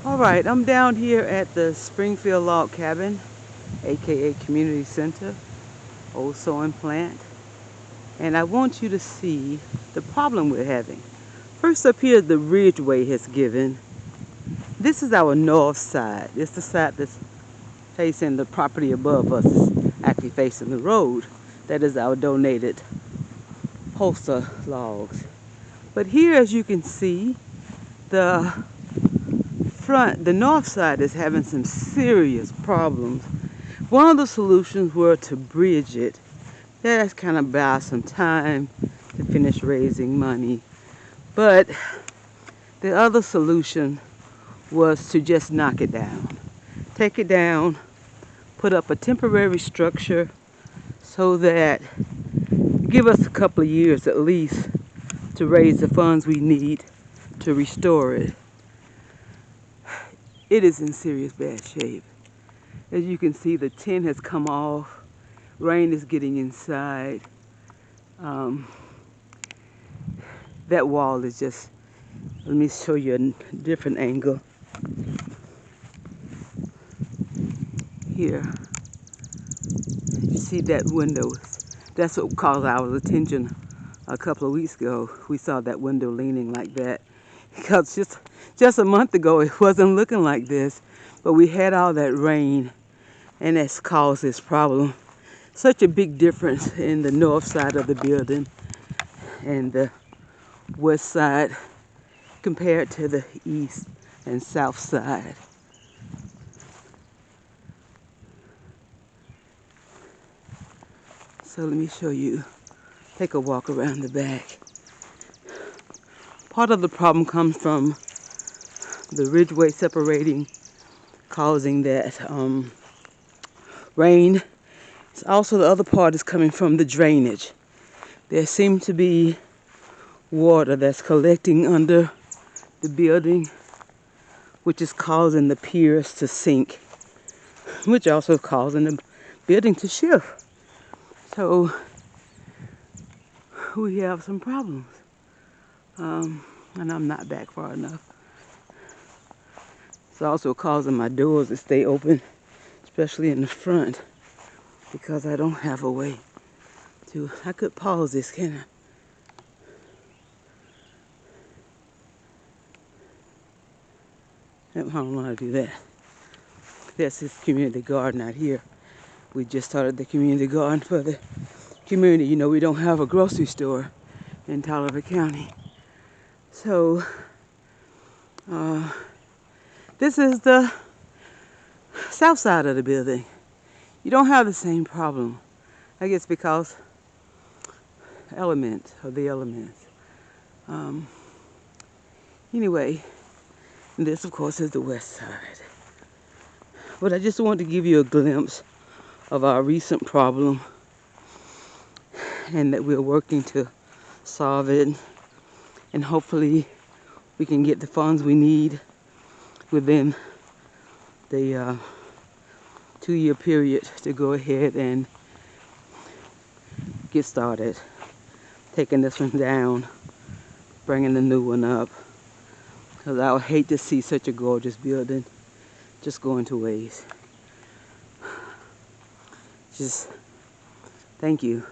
Alright, I'm down here at the Springfield Log Cabin, aka Community Center, old sewing plant. And I want you to see the problem we're having. First up here, the ridgeway has given. This is our north side. It's the side that's facing the property above us, actually facing the road. That is our donated poster logs. But here, as you can see, the the north side is having some serious problems. One of the solutions were to bridge it. That's kind of buy some time to finish raising money. But the other solution was to just knock it down. Take it down, put up a temporary structure so that give us a couple of years at least to raise the funds we need to restore it. It is in serious bad shape. As you can see, the tin has come off. Rain is getting inside. That wall is just, let me show you a different angle. Here, you see that window. That's what caught our attention a couple of weeks ago. We saw that window leaning like that. Because just a month ago, it wasn't looking like this. But we had all that rain, and that's caused this problem. Such a big difference in the north side of the building and the west side compared to the east and south side. So let me show you, take a walk around the back. Part of the problem comes from the ridgeway separating, causing that rain. Also, the other part is coming from the drainage. There seems to be water that's collecting under the building, which is causing the piers to sink, which also is causing the building to shift. So we have some problems. And I'm not back far enough. It's also causing my doors to stay open, especially in the front, because I don't have a way to, I could pause this, can I? I don't know how to do that. That's this community garden out here. We just started the community garden for the community. You know, we don't have a grocery store in Taliaferro County. So, this is the south side of the building. You don't have the same problem. I guess because the elements. Anyway, this of course is the west side. But I just wanted to give you a glimpse of our recent problem and that we're working to solve it, and hopefully we can get the funds we need within the 2-year period to go ahead and get started taking this one down, bringing the new one up, because I would hate to see such a gorgeous building just going to waste. Just thank you.